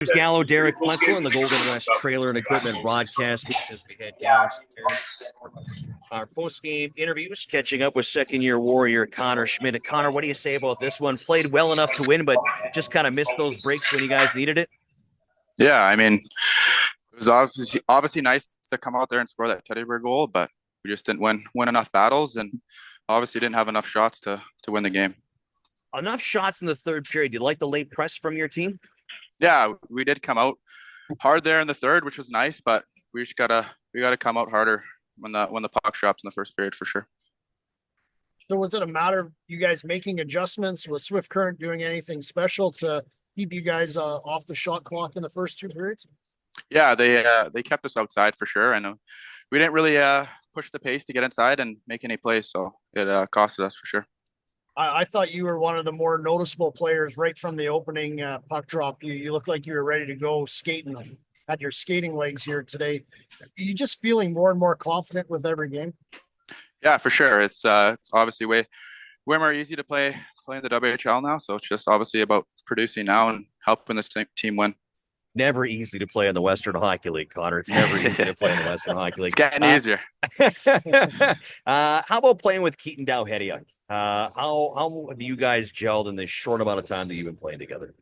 Here's Gallo, Derek Kletzel, and the Golden West Trailer and Equipment broadcast as we head down our post-game interviews, catching up with second-year Warrior Connor Schmidt. Connor, what do you say about this one? Played well enough to win, but just kind of missed those breaks when you guys needed it? Yeah, I mean, it was obviously nice to come out there and score that Teddy Bear goal, but we just didn't win enough battles, and obviously didn't have enough shots to win the game. Enough shots in the third period. Do you like the late press from your team? Yeah, we did come out hard there in the third, which was nice, but we gotta come out harder when the puck drops in the first period for sure. So was it a matter of you guys making adjustments? Was Swift Current doing anything special to keep you guys off the shot clock in the first two periods? Yeah, they kept us outside for sure. I know we didn't really push the pace to get inside and make any plays, so it costed us for sure. I thought you were one of the more noticeable players right from the opening puck drop. You looked like you were ready to go skating, had your skating legs here today. Are you just feeling more and more confident with every game? Yeah, for sure. It's obviously way more easy to play in the WHL now. So it's just obviously about producing now and helping this team win. Never easy to play in the Western Hockey League, Connor. It's never easy to play in the Western Hockey League. It's getting easier. How about playing with Keaton Dowhediak? How have you guys gelled in this short amount of time that you've been playing together?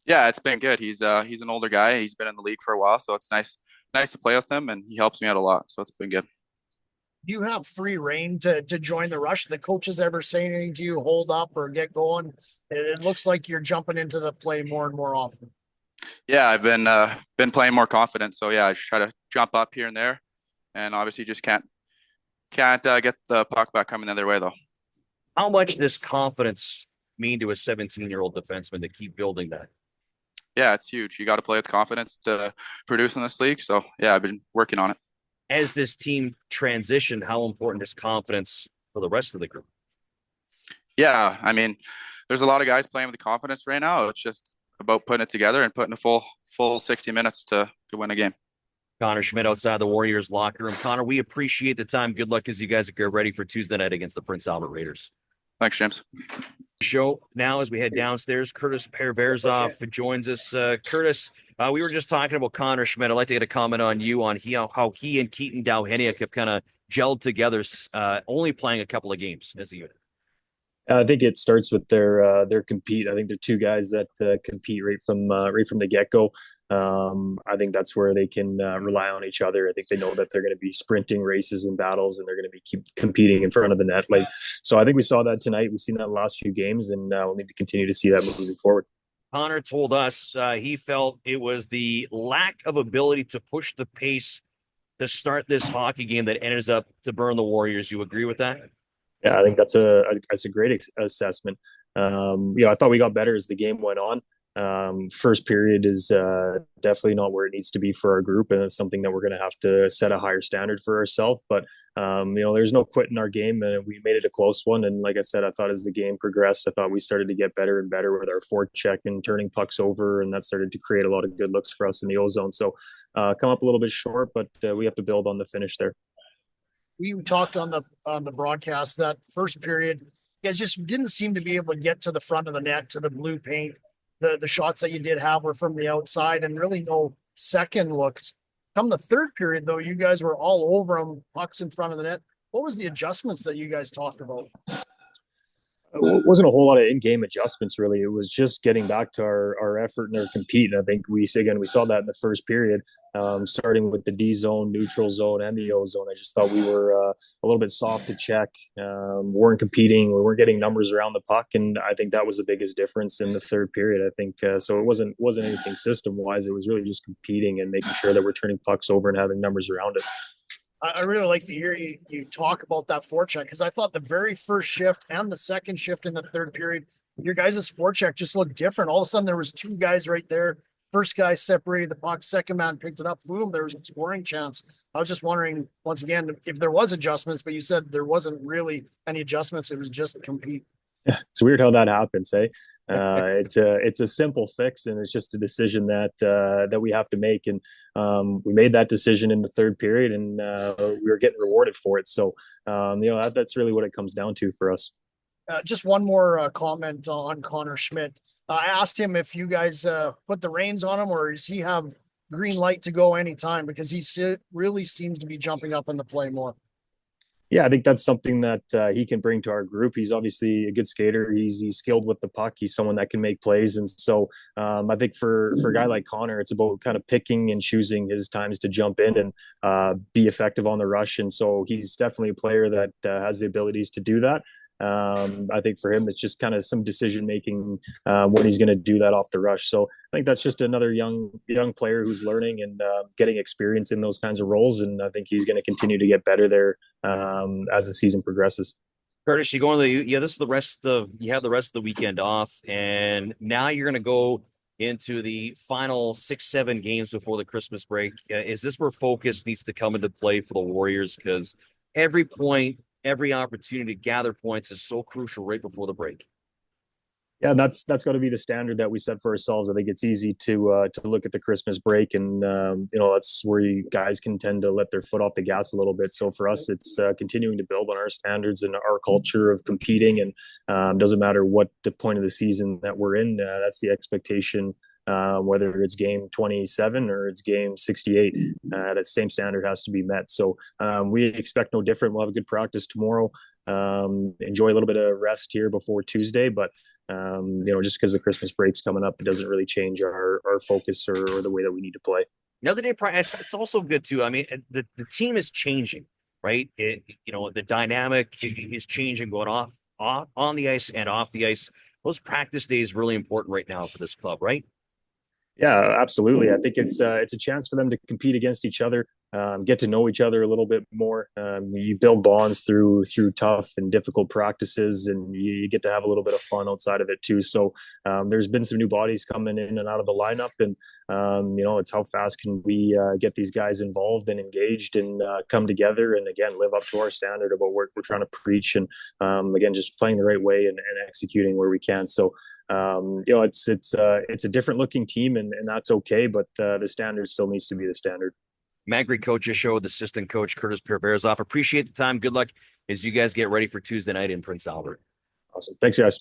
Yeah, it's been good. He's an older guy. He's been in the league for a while, so it's nice to play with him, and he helps me out a lot. So it's been good. Do you have free reign to join the rush? The coaches ever say anything to you, hold up or get going? It looks like you're jumping into the play more and more often. Yeah, I've been playing more confident. So yeah, I just try to jump up here and there, and obviously just can't get the puck back coming the other way though. How much does confidence mean to a 17-year-old defenseman to keep building that? Yeah, it's huge. You got to play with confidence to produce in this league. So yeah, I've been working on it. As this team transitioned, how important is confidence for the rest of the group? Yeah, I mean, there's a lot of guys playing with confidence right now. It's just about putting it together and putting a full 60 minutes to win a game. Connor Schmidt outside the Warriors locker room. Connor, we appreciate the time. Good luck as you guys get ready for Tuesday night against the Prince Albert Raiders. Thanks, James. Show now as we head downstairs. Curtis Pereverzoff joins us. Curtis, we were just talking about Connor Schmidt. I'd like to get a comment on you on how he and Keaton Dowhediak have kind of gelled together, only playing a couple of games as a unit. I think it starts with their compete. I think they're two guys that compete right from the get-go. I think that's where they can rely on each other. I think they know that they're going to be sprinting races and battles, and they're going to be keep competing in front of the net. So I think we saw that tonight. We've seen that in the last few games, and we'll need to continue to see that moving forward. Connor told us he felt it was the lack of ability to push the pace to start this hockey game that ended up to burn the Warriors. You agree with that? Yeah, I think that's a great assessment. I thought we got better as the game went on. First period is definitely not where it needs to be for our group, and it's something that we're going to have to set a higher standard for ourselves. But there's no quit in our game, and we made it a close one. And like I said, I thought as the game progressed, I thought we started to get better and better with our forecheck and turning pucks over, and that started to create a lot of good looks for us in the O-zone. So come up a little bit short, but we have to build on the finish there. We talked on the broadcast that first period, you guys just didn't seem to be able to get to the front of the net, to the blue paint. The shots that you did have were from the outside and really no second looks. Come the third period, though, you guys were all over them, pucks in front of the net. What was the adjustments that you guys talked about? It wasn't a whole lot of in-game adjustments, really. It was just getting back to our effort and our compete. And I think we saw that in the first period, starting with the D zone, neutral zone, and the O zone. I just thought we were a little bit soft to check. Weren't competing. We weren't getting numbers around the puck. And I think that was the biggest difference in the third period. I think so. It wasn't anything system-wise. It was really just competing and making sure that we're turning pucks over and having numbers around it. I really like to hear you talk about that forecheck, because I thought the very first shift and the second shift in the third period, your guys' forecheck just looked different. All of a sudden, there was two guys right there. First guy separated the puck. Second man picked it up. Boom, there was a scoring chance. I was just wondering, once again, if there was adjustments, but you said there wasn't really any adjustments. It was just compete. It's weird how that happens, hey? It's a simple fix, and it's just a decision that we have to make. And we made that decision in the third period, and we were getting rewarded for it. So, that's really what it comes down to for us. Just one more comment on Connor Schmidt. I asked him if you guys put the reins on him, or does he have green light to go anytime, because he really seems to be jumping up in the play more. Yeah, I think that's something that he can bring to our group. He's obviously a good skater. He's skilled with the puck. He's someone that can make plays, and so I think for a guy like Connor, it's about kind of picking and choosing his times to jump in and be effective on the rush. And so he's definitely a player that has the abilities to do that. I think for him, it's just kind of some decision making when he's going to do that off the rush. So I think that's just another young player who's learning and getting experience in those kinds of roles, and I think he's going to continue to get better there as the season progresses. Curtis, you go on this is the rest of you have the rest of the weekend off, and now you're going to go into the final 6-7 games before the Christmas break. Is this where focus needs to come into play for the Warriors? Because every point, every opportunity to gather points is so crucial right before the break. Yeah, that's got to be the standard that we set for ourselves. I think it's easy to look at the Christmas break, and that's where you guys can tend to let their foot off the gas a little bit. So for us, it's continuing to build on our standards and our culture of competing, and doesn't matter what the point of the season that we're in. That's the expectation. Whether it's game 27 or it's game 68, that same standard has to be met. So we expect no different. We'll have a good practice tomorrow. Enjoy a little bit of rest here before Tuesday, but just because the Christmas break's coming up, it doesn't really change our focus or the way that we need to play. Another day, it's also good too. I mean, the team is changing, right? The dynamic is changing, going off on the ice and off the ice. Those practice days really important right now for this club, right? Yeah, absolutely. I think it's a chance for them to compete against each other, get to know each other a little bit more. You build bonds through tough and difficult practices, and you get to have a little bit of fun outside of it too. So there's been some new bodies coming in and out of the lineup, and it's how fast can we get these guys involved and engaged and come together and again live up to our standard about what we're trying to preach, and again just playing the right way and executing where we can. So. It's a different looking team, and that's okay, but the standard still needs to be the standard. Magri Coaches Show with assistant coach Curtis Pereverzoff. Appreciate the time. Good luck as you guys get ready for Tuesday night in Prince Albert. Awesome. Thanks, guys.